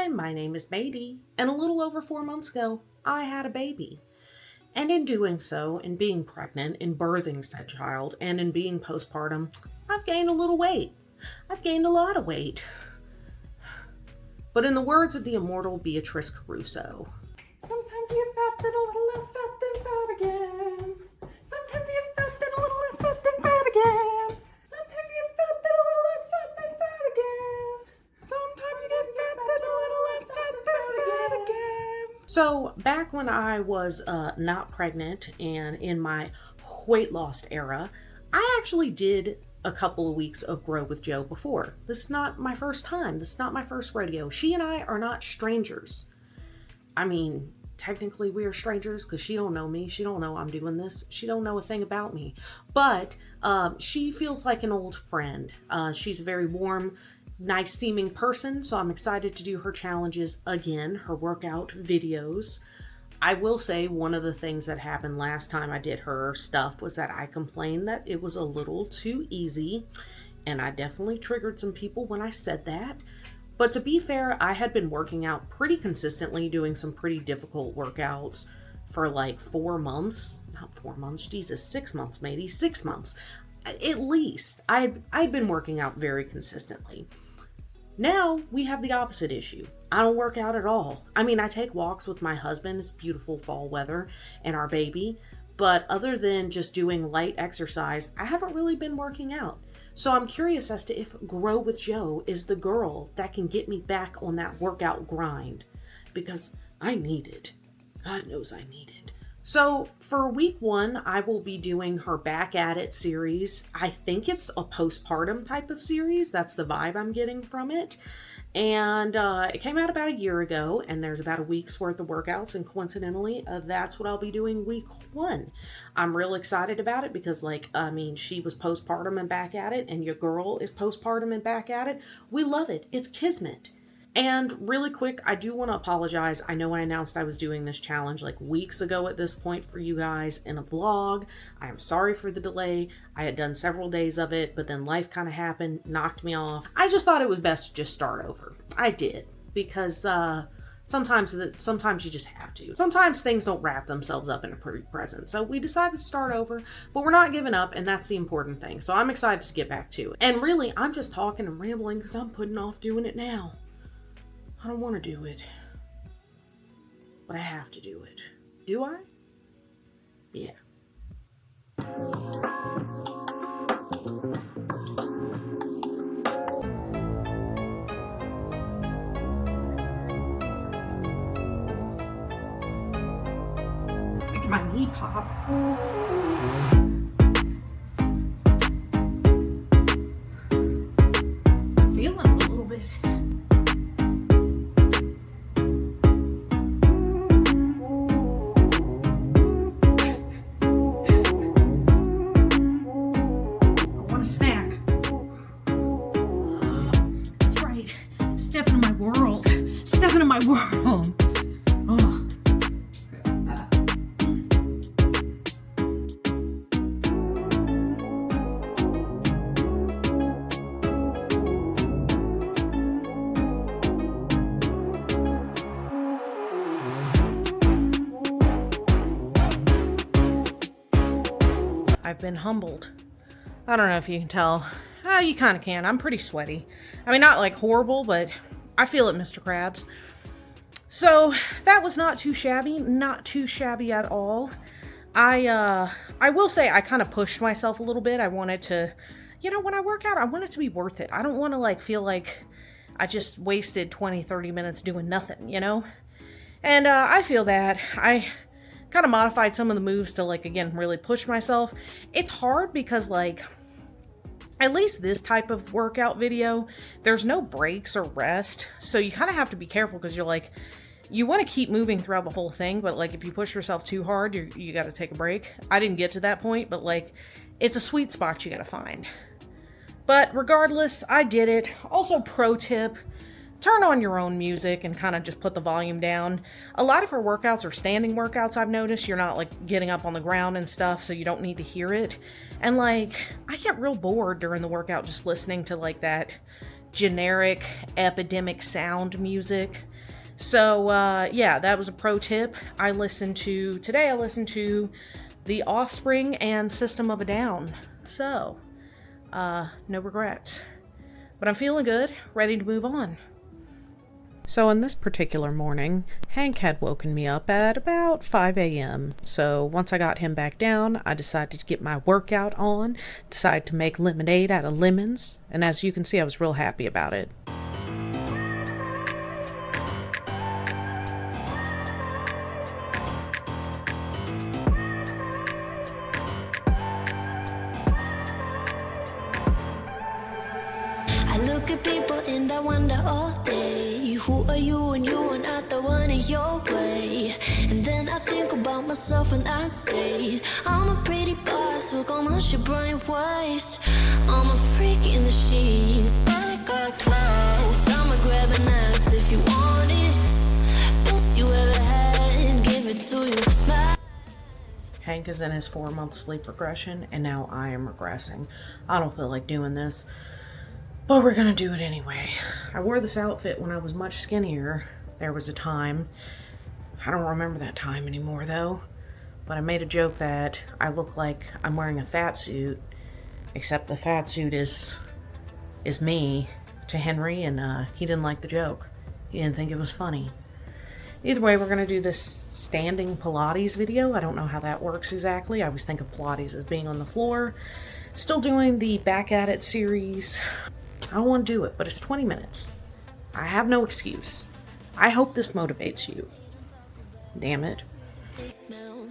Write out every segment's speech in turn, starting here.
Hi, my name is Maddie, and a little over 4 months ago, I had a baby. And in doing so, in being pregnant, in birthing said child, and in being postpartum, I've gained a little weight. I've gained a lot of weight. But in the words of the immortal Beatrice Caruso, sometimes you get fat, then a little less fat, then fat again. Sometimes you get fat, then a little less fat, then fat again. Sometimes you get fat, then a little less fat, then fat again. Sometimes you get fat, then a little less fat, then fat again. So back when I was not pregnant and in my weight loss era, I actually did a couple of weeks of Grow with Joe before. This is not my first time. This is not my first rodeo. She and I are not strangers. I mean, technically we are strangers because she don't know me. She don't know I'm doing this. She don't know a thing about me. But she feels like an old friend. She's a very warm, nice seeming person. So I'm excited to do her challenges again, her workout videos. I will say one of the things that happened last time I did her stuff was that I complained that it was a little too easy, and I definitely triggered some people when I said that. But to be fair, I had been working out pretty consistently, doing some pretty difficult workouts for like 4 months. Not 4 months, Jesus, 6 months maybe, 6 months. At least. I'd been working out very consistently. Now we have the opposite issue. I don't work out at all. I mean, I take walks with my husband. It's beautiful fall weather and our baby. But other than just doing light exercise, I haven't really been working out. So I'm curious as to if Grow with Joe is the girl that can get me back on that workout grind. Because I need it. God knows I need it. So for week 1, I will be doing her Back at It series. I think it's a postpartum type of series. That's the vibe I'm getting from it. And it came out about a year ago, and there's about a week's worth of workouts, and coincidentally, that's what I'll be doing week 1. I'm real excited about it because, she was postpartum and back at it, and your girl is postpartum and back at it. We love it. It's kismet. And really quick, I do want to apologize. I know I announced I was doing this challenge like weeks ago at this point for you guys in a vlog. I am sorry for the delay. I had done several days of it, but then life kind of happened, knocked me off. I just thought it was best to just start over. I did, because sometimes you just have to. Sometimes things don't wrap themselves up in a pretty present. So we decided to start over, but we're not giving up, and that's the important thing. So I'm excited to get back to it. And really, I'm just talking and rambling because I'm putting off doing it now. I don't want to do it, but I have to do it. Do I? Yeah. Make my knee pop. Feeling a little bit. Step into my world. Oh. I've been humbled. I don't know if you can tell. You kind of can. I'm pretty sweaty. I mean, not like horrible, but I feel it, Mr. Krabs. So that was not too shabby at all. I will say I kind of pushed myself a little bit. I wanted to, when I work out, I want it to be worth it. I don't want to feel like I just wasted 20, 30 minutes doing nothing, And I feel that. I kind of modified some of the moves to again, really push myself. It's hard because at least this type of workout video, there's no breaks or rest. So you kind of have to be careful because you're you want to keep moving throughout the whole thing. But if you push yourself too hard, you got to take a break. I didn't get to that point, but it's a sweet spot you got to find. But regardless, I did it. Also, pro tip, turn on your own music and kind of just put the volume down. A lot of her workouts are standing workouts, I've noticed. You're not getting up on the ground and stuff, so you don't need to hear it. And I get real bored during the workout just listening to that generic epidemic sound music. So yeah, that was a pro tip. Today I listened to The Offspring and System of a Down. So no regrets. But I'm feeling good, ready to move on. So on this particular morning, Hank had woken me up at about 5 a.m. So once I got him back down, I decided to get my workout on, decided to make lemonade out of lemons, and as you can see, I was real happy about it. I look at people and I wonder all day, who are you and you are not the one in your way. And then I think about myself and I state, I'm a pretty boss with almost your brain waves. I'm a freak in the sheets, but I got class. I'ma grab an ass if you want it. Best you ever had, give it to you. Hank is in his 4-month sleep regression, and now I am regressing. I don't feel like doing this, but we're gonna do it anyway. I wore this outfit when I was much skinnier. There was a time, I don't remember that time anymore though, but I made a joke that I look like I'm wearing a fat suit, except the fat suit is me to Henry, and he didn't like the joke. He didn't think it was funny. Either way, we're gonna do this standing Pilates video. I don't know how that works exactly. I always think of Pilates as being on the floor. Still doing the Back at It series. I don't want to do it, but it's 20 minutes. I have no excuse. I hope this motivates you. Damn it.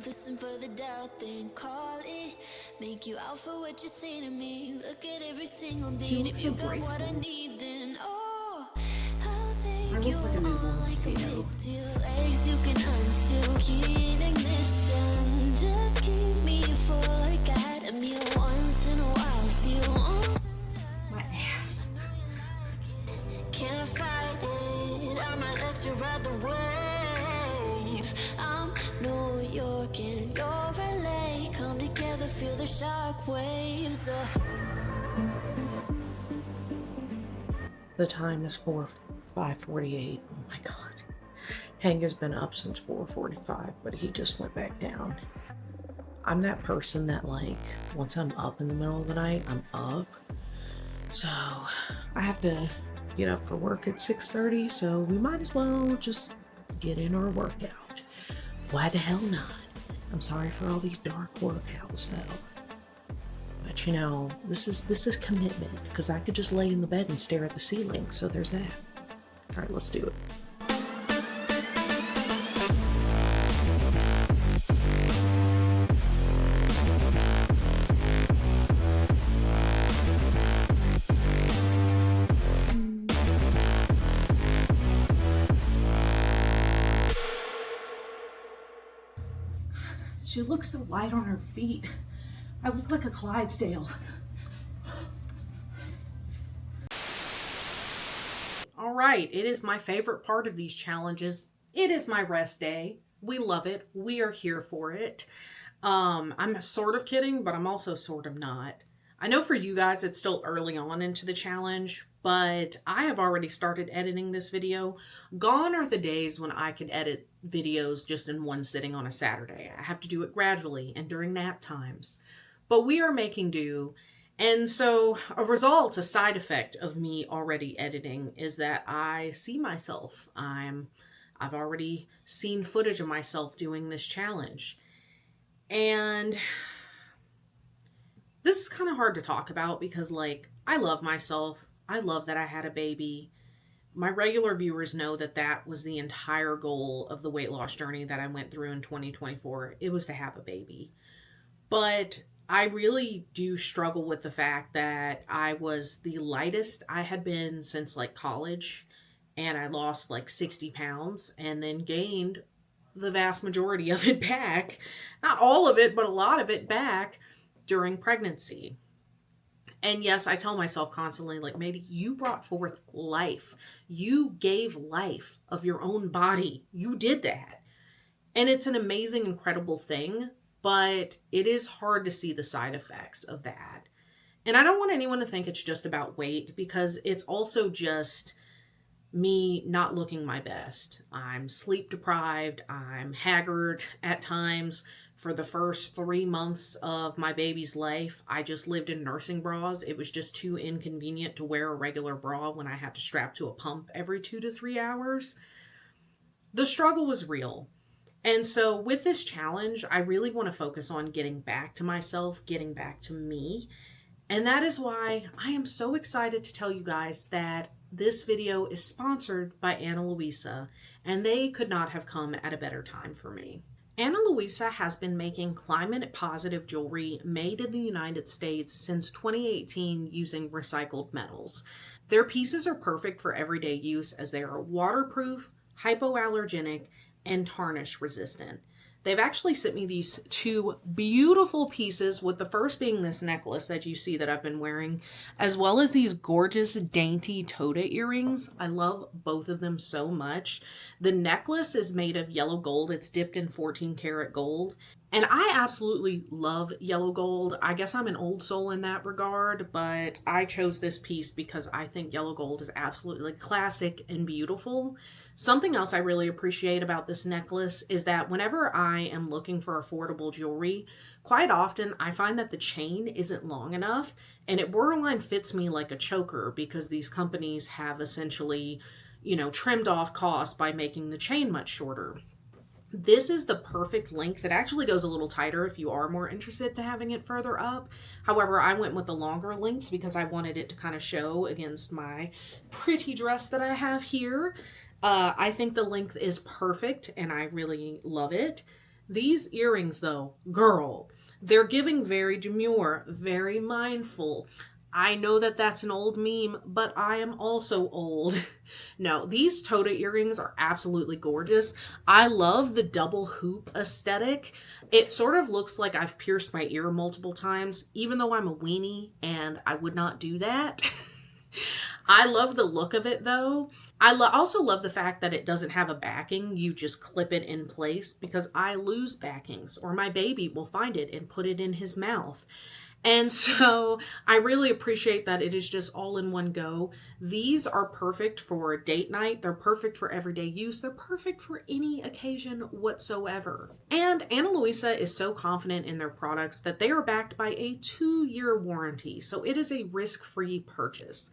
Listen for the doubt, then call it. Make you out for what you say to me. Look at every single need. If you got what I need, then I'll take you on like a big deal. Eggs you can unfeel, key ignition. Just keep me full like I had a meal once in a while. Feel my ass. Can't fight it. I might let you ride the wave. I'm New York and you're LA. Come together, feel the shock waves. The time is 5:48. Oh my god. Hank has been up since 4:45, but he just went back down. I'm that person that, like, once I'm up in the middle of the night, I'm up. So I have to get up for work at 6:30, so we might as well just get in our workout. Why the hell not? I'm sorry for all these dark workouts though. But you know, this is commitment, because I could just lay in the bed and stare at the ceiling, so there's that. Alright, let's do it. She looks so light on her feet. I look like a Clydesdale. All right, it is my favorite part of these challenges. It is my rest day. We love it. We are here for it. I'm sort of kidding, but I'm also sort of not. I know for you guys it's still early on into the challenge, but I have already started editing this video. Gone are the days when I could edit videos just in one sitting on a Saturday. I have to do it gradually and during nap times. But we are making do. And so a side effect of me already editing is that I see myself. I've already seen footage of myself doing this challenge. And this is kind of hard to talk about because, like, I love myself. I love that I had a baby. My regular viewers know that that was the entire goal of the weight loss journey that I went through in 2024. It was to have a baby. But I really do struggle with the fact that I was the lightest I had been since, like, college. And I lost like 60 pounds and then gained the vast majority of it back. Not all of it, but a lot of it back during pregnancy. And yes, I tell myself constantly, like, Maddie, you brought forth life. You gave life of your own body. You did that. And it's an amazing, incredible thing, but it is hard to see the side effects of that. And I don't want anyone to think it's just about weight, because it's also just me not looking my best. I'm sleep deprived. I'm haggard at times. For the first 3 months of my baby's life, I just lived in nursing bras. It was just too inconvenient to wear a regular bra when I had to strap to a pump every 2 to 3 hours. The struggle was real. And so with this challenge, I really want to focus on getting back to myself, getting back to me. And that is why I am so excited to tell you guys that this video is sponsored by Ana Luisa, and they could not have come at a better time for me. Ana Luisa has been making climate positive jewelry made in the United States since 2018 using recycled metals. Their pieces are perfect for everyday use as they are waterproof, hypoallergenic, and tarnish resistant. They've actually sent me these 2 beautiful pieces, with the first being this necklace that you see that I've been wearing, as well as these gorgeous dainty Toda earrings. I love both of them so much. The necklace is made of yellow gold. It's dipped in 14 karat gold. And I absolutely love yellow gold. I guess I'm an old soul in that regard, but I chose this piece because I think yellow gold is absolutely classic and beautiful. Something else I really appreciate about this necklace is that whenever I am looking for affordable jewelry, quite often I find that the chain isn't long enough, and it borderline fits me like a choker, because these companies have essentially, trimmed off cost by making the chain much shorter. This is the perfect length. It actually goes a little tighter if you are more interested to having it further up. However, I went with the longer length because I wanted it to kind of show against my pretty dress that I have here. I think the length is perfect and I really love it. These earrings though, girl, they're giving very demure, very mindful. I know that that's an old meme, but I am also old. No, these Toda earrings are absolutely gorgeous. I love the double hoop aesthetic. It sort of looks like I've pierced my ear multiple times, even though I'm a weenie and I would not do that. I love the look of it though. I also love the fact that it doesn't have a backing. You just clip it in place, because I lose backings, or my baby will find it and put it in his mouth. And so I really appreciate that it is just all in one go. These are perfect for date night. They're perfect for everyday use. They're perfect for any occasion whatsoever. And Ana Luisa is so confident in their products that they are backed by a 2-year warranty. So it is a risk-free purchase.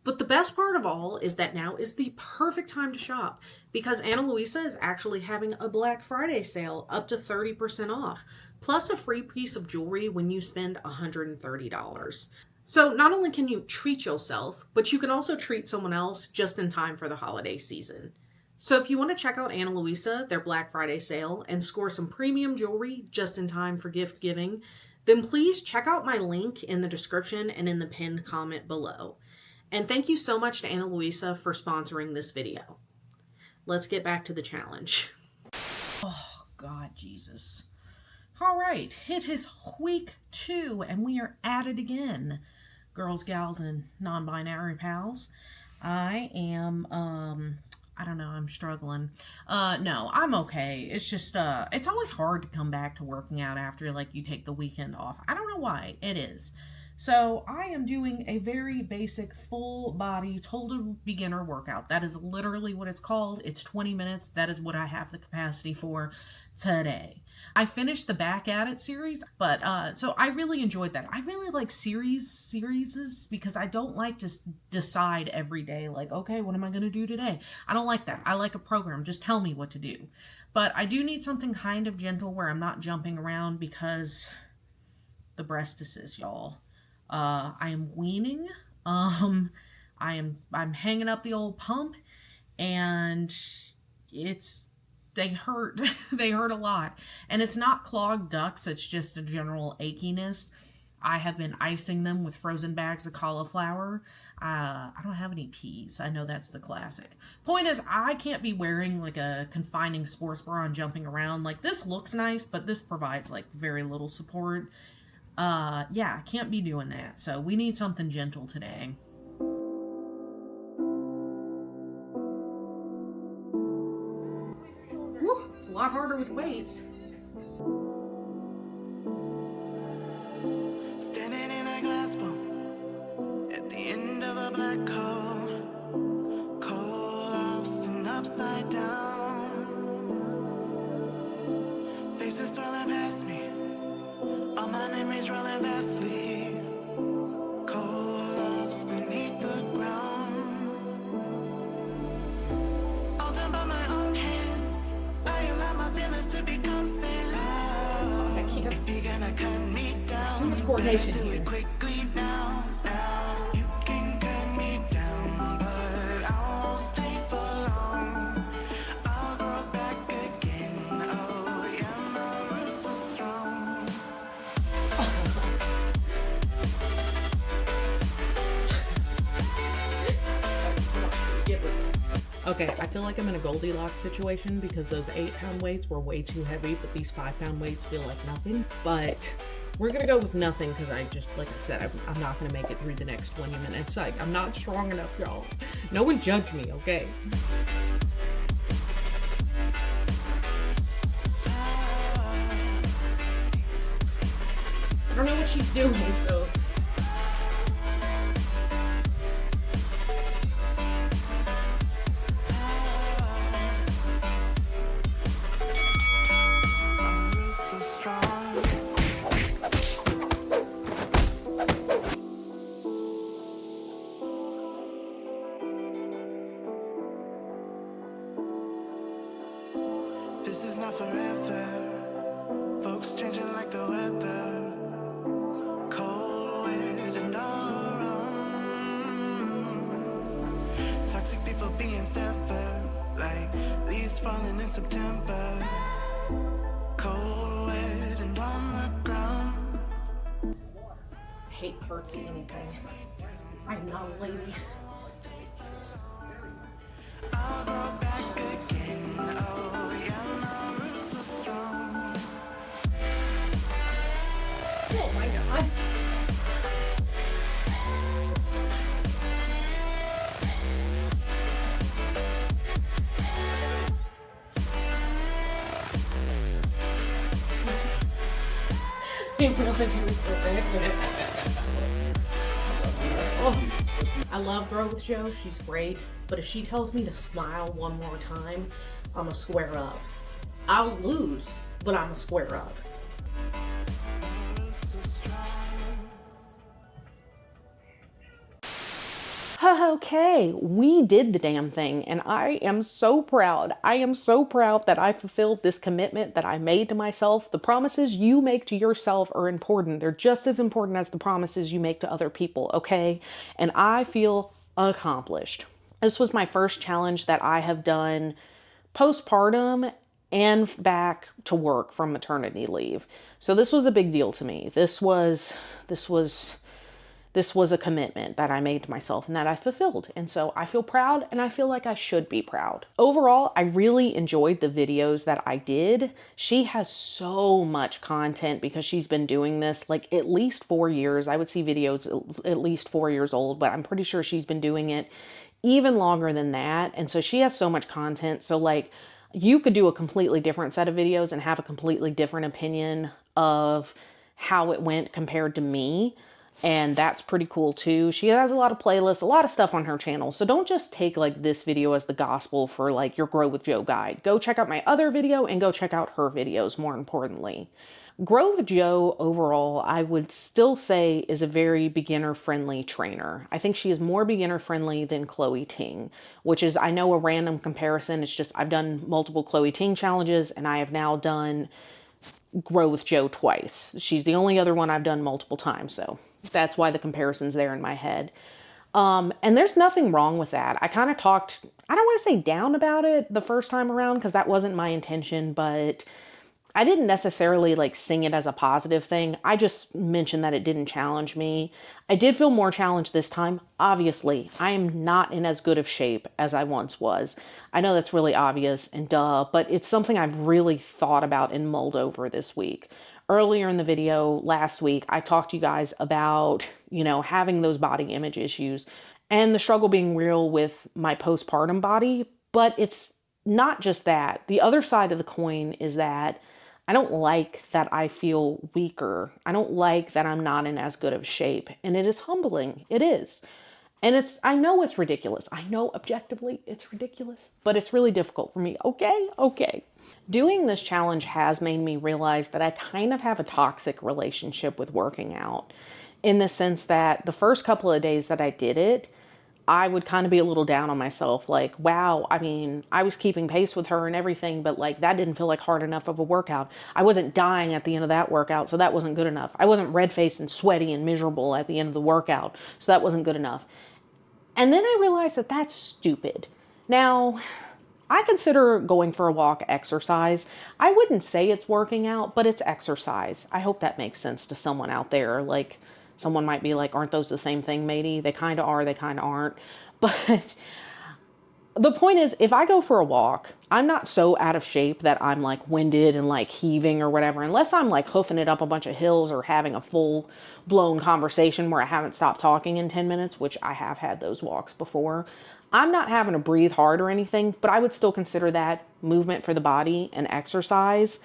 But the best part of all is that now is the perfect time to shop, because Ana Luisa is actually having a Black Friday sale up to 30% off, plus a free piece of jewelry when you spend $130. So not only can you treat yourself, but you can also treat someone else just in time for the holiday season. So if you want to check out Ana Luisa, their Black Friday sale, and score some premium jewelry just in time for gift giving, then please check out my link in the description and in the pinned comment below. And thank you so much to Ana Luisa for sponsoring this video. Let's get back to the challenge. Oh, God, Jesus. All right, it is week 2, and we are at it again. Girls, gals, and non-binary pals. I am, I don't know, I'm struggling. No, I'm okay. It's just, it's always hard to come back to working out after, you take the weekend off. I don't know why. It is. So I am doing a very basic full body total beginner workout. That is literally what it's called. It's 20 minutes. That is what I have the capacity for today. I finished the Back at It series, but so I really enjoyed that. I really like series because I don't like to decide every day, okay, what am I going to do today? I don't like that. I like a program. Just tell me what to do. But I do need something kind of gentle where I'm not jumping around, because the breastises, y'all. I am weaning. I'm hanging up the old pump, and they hurt. They hurt a lot. And it's not clogged ducts. It's just a general achiness. I have been icing them with frozen bags of cauliflower. I don't have any peas. I know that's the classic. Point is, I can't be wearing a confining sports bra and jumping around. This looks nice, but this provides very little support. Yeah, I can't be doing that. So we need something gentle today. Woo, it's a lot harder with weights. Standing in a glass bowl, black hole, cold, lost and upside down. Faces swirling past me, all my memories rolling vastly. Cold, lost beneath the ground. All done by my own hand, I allow my feelings to become sand. I can't. If you're gonna cut me down, Too much coordination do here. it quickly now. You can cut me down, but I won't stay for long. I'll grow back again. Oh yeah, my roots are strong. Okay, I feel like I'm in a Goldilocks situation because those 8-pound weights were way too heavy, but these 5-pound weights feel like nothing. But we're gonna go with nothing because I just, like I said, I'm not gonna make it through the next 20 minutes. Like, I'm not strong enough, y'all. No one judge me, okay? I don't know what she's doing, so. My roots are strong. This is not forever. Folks changing like the weather. Cold, wet, and all around. Toxic people being severed, like leaves falling in September. Cold, wet, and on the ground. I hate curtsy anything. I'm not a lady. I'll grow back again. Oh yeah, my roots are strong. Oh my god. Oh, I love Grow with Jo. She's great. But if she tells me to smile one more time, I'm a square up. I'll lose, but I'm a square up. Okay, we did the damn thing, and I am so proud. I am so proud that I fulfilled this commitment that I made to myself. The promises you make to yourself are important. They're just as important as the promises you make to other people, okay? And I feel accomplished. This was my first challenge that I have done postpartum and back to work from maternity leave. So this was a big deal to me. This was a commitment that I made to myself and that I fulfilled. And so I feel proud, and I feel like I should be proud. Overall, I really enjoyed the videos that I did. She has so much content because she's been doing this like at least 4 years. I would see videos at least 4 years old, but I'm pretty sure she's been doing it even longer than that. And so she has so much content. So like, you could do a completely different set of videos and have a completely different opinion of how it went compared to me. And that's pretty cool too. She has a lot of playlists, a lot of stuff on her channel. So don't just take like this video as the gospel for like your Grow with Jo guide. Go check out my other video and go check out her videos more importantly. Grow with Jo overall, I would still say is a very beginner friendly trainer. I think she is more beginner friendly than Chloe Ting, which is, I know, a random comparison. It's just I've done multiple Chloe Ting challenges and I have now done Grow with Jo twice. She's the only other one I've done multiple times, so that's why the comparison's there in my head. And there's nothing wrong with that. I kind of talked, I don't want to say down about it the first time around because that wasn't my intention, but I didn't necessarily like sing it as a positive thing. I just mentioned that it didn't challenge me. I did feel more challenged this time. Obviously, I am not in as good of shape as I once was. I know that's really obvious and duh, but it's something I've really thought about and mulled over this week. Earlier in the video last week, I talked to you guys about, having those body image issues and the struggle being real with my postpartum body, but it's not just that. The other side of the coin is that I don't like that I feel weaker. I don't like that I'm not in as good of shape. And it is humbling. It is. And I know it's ridiculous. I know objectively it's ridiculous, but it's really difficult for me. Okay. Okay. Doing this challenge has made me realize that I kind of have a toxic relationship with working out, in the sense that the first couple of days that I did it, I would kind of be a little down on myself. Like, wow, I mean, I was keeping pace with her and everything, but like that didn't feel like hard enough of a workout. I wasn't dying at the end of that workout, so that wasn't good enough. I wasn't red-faced and sweaty and miserable at the end of the workout, so that wasn't good enough. And then I realized that that's stupid. Now, I consider going for a walk exercise. I wouldn't say it's working out, but it's exercise. I hope that makes sense to someone out there. Like, someone might be like, aren't those the same thing, Maddie? They kind of are, they kind of aren't. But the point is, if I go for a walk, I'm not so out of shape that I'm like winded and like heaving or whatever, unless I'm like hoofing it up a bunch of hills or having a full blown conversation where I haven't stopped talking in 10 minutes, which I have had those walks before. I'm not having to breathe hard or anything, but I would still consider that movement for the body and exercise.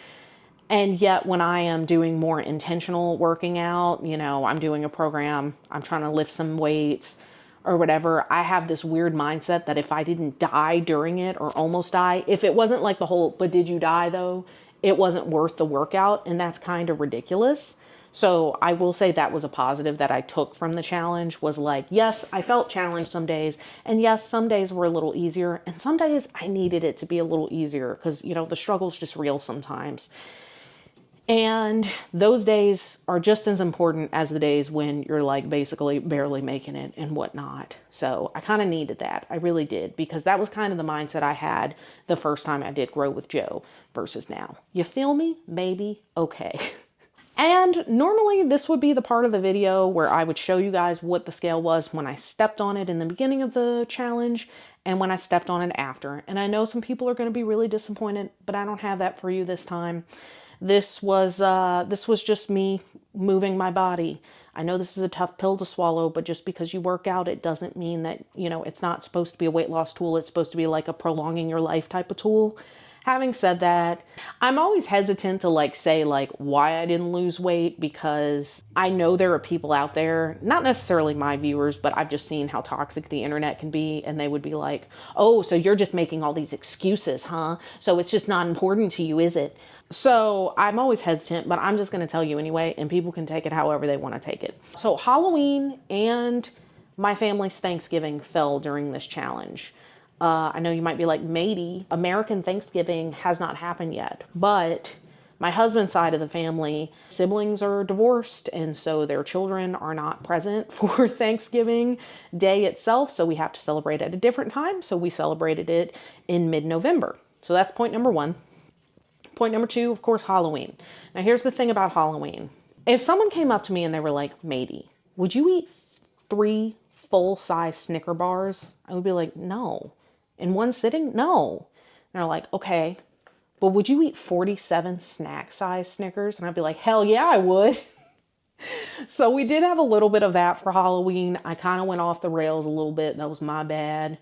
And yet when I am doing more intentional working out, you know, I'm doing a program, I'm trying to lift some weights or whatever, I have this weird mindset that if I didn't die during it or almost die, if it wasn't like the whole, but did you die though, it wasn't worth the workout. And that's kind of ridiculous. So I will say that was a positive that I took from the challenge, was like, yes, I felt challenged some days. And yes, some days were a little easier. And some days I needed it to be a little easier because, you know, the struggle's just real sometimes. And those days are just as important as the days when you're like basically barely making it and whatnot. So I kind of needed that. I really did, because that was kind of the mindset I had the first time I did Grow with Joe versus now. You feel me? Maybe? Okay. And normally this would be the part of the video where I would show you guys what the scale was when I stepped on it in the beginning of the challenge and when I stepped on it after. And I know some people are going to be really disappointed, but I don't have that for you this time. This was just me moving my body. I know this is a tough pill to swallow, but just because you work out, it doesn't mean that, you know, it's not supposed to be a weight loss tool. It's supposed to be like a prolonging your life type of tool. Having said that, I'm always hesitant to like say like why I didn't lose weight, because I know there are people out there, not necessarily my viewers, but I've just seen how toxic the internet can be. And they would be like, oh, so you're just making all these excuses, huh? So it's just not important to you, is it? So I'm always hesitant, but I'm just going to tell you anyway, and people can take it however they want to take it. So Halloween and my family's Thanksgiving fell during this challenge. I know you might be like, Maddie, American Thanksgiving has not happened yet, but my husband's side of the family, siblings are divorced, and so their children are not present for Thanksgiving Day itself, so we have to celebrate at a different time, so we celebrated it in mid-November. So that's point number one. Point number two, of course, Halloween. Now here's the thing about Halloween. If someone came up to me and they were like, Maddie, would you eat 3 full-size Snicker bars? I would be like, no. In one sitting? No. And they're like, okay, but would you eat 47 snack-size Snickers? And I'd be like, hell yeah, I would. So we did have a little bit of that for Halloween. I kind of went off the rails a little bit. That was my bad.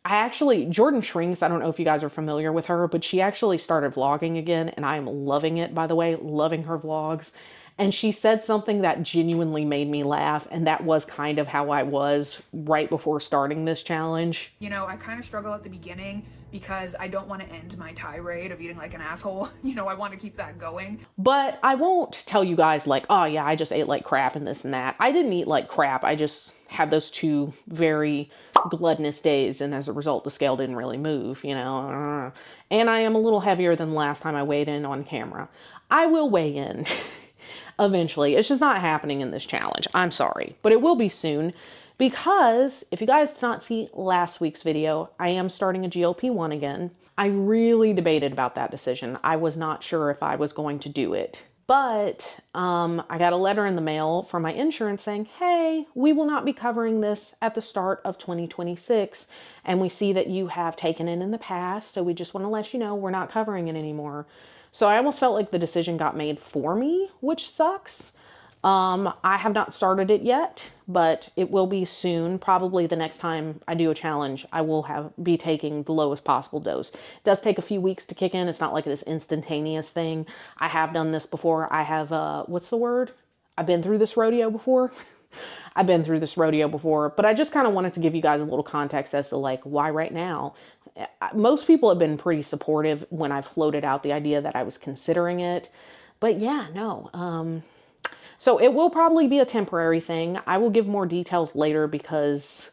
Jordan Shrinks, I don't know if you guys are familiar with her, but she actually started vlogging again, and I'm loving it, by the way, loving her vlogs. And she said something that genuinely made me laugh, and that was kind of how I was right before starting this challenge. You know, I kind of struggle at the beginning because I don't want to end my tirade of eating like an asshole. You know, I want to keep that going. But I won't tell you guys like, oh yeah, I just ate like crap and this and that. I didn't eat like crap. I just had those 2 very gluttonous days, and as a result, the scale didn't really move, you know. And I am a little heavier than the last time I weighed in on camera. I will weigh in. Eventually. It's just not happening in this challenge. I'm sorry, but it will be soon, because if you guys did not see last week's video, I am starting a GLP-1 again. I really debated about that decision. I was not sure if I was going to do it, but I got a letter in the mail from my insurance saying, hey, we will not be covering this at the start of 2026. And we see that you have taken it in the past. So we just want to let you know we're not covering it anymore. So I almost felt like the decision got made for me, which sucks. I have not started it yet, but it will be soon. Probably the next time I do a challenge, I will be taking the lowest possible dose. It does take a few weeks to kick in. It's not like this instantaneous thing. I have done this before. I have, what's the word? I've been through this rodeo before. I've been through this rodeo before, but I just kind of wanted to give you guys a little context as to like why right now. Most people have been pretty supportive when I've floated out the idea that I was considering it. But yeah, no. So it will probably be a temporary thing. I will give more details later because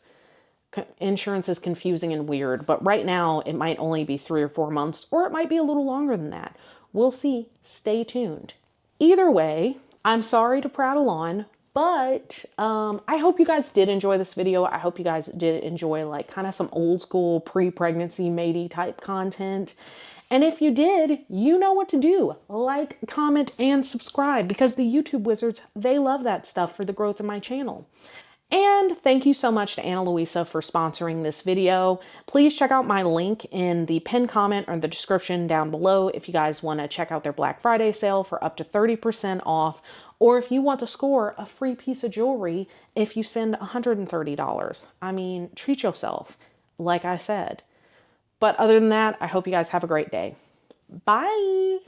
insurance is confusing and weird. But right now, it might only be 3 or 4 months, or it might be a little longer than that. We'll see. Stay tuned. Either way, I'm sorry to prattle on, but I hope you guys did enjoy this video. I hope you guys did enjoy like kind of some old school pre-pregnancy matey type content. And if you did, you know what to do. Like, comment, and subscribe because the YouTube wizards, they love that stuff for the growth of my channel. And thank you so much to Ana Luisa for sponsoring this video. Please check out my link in the pinned comment or the description down below if you guys want to check out their Black Friday sale for up to 30% off, or if you want to score a free piece of jewelry if you spend $130. I mean, treat yourself, like I said. But other than that, I hope you guys have a great day. Bye!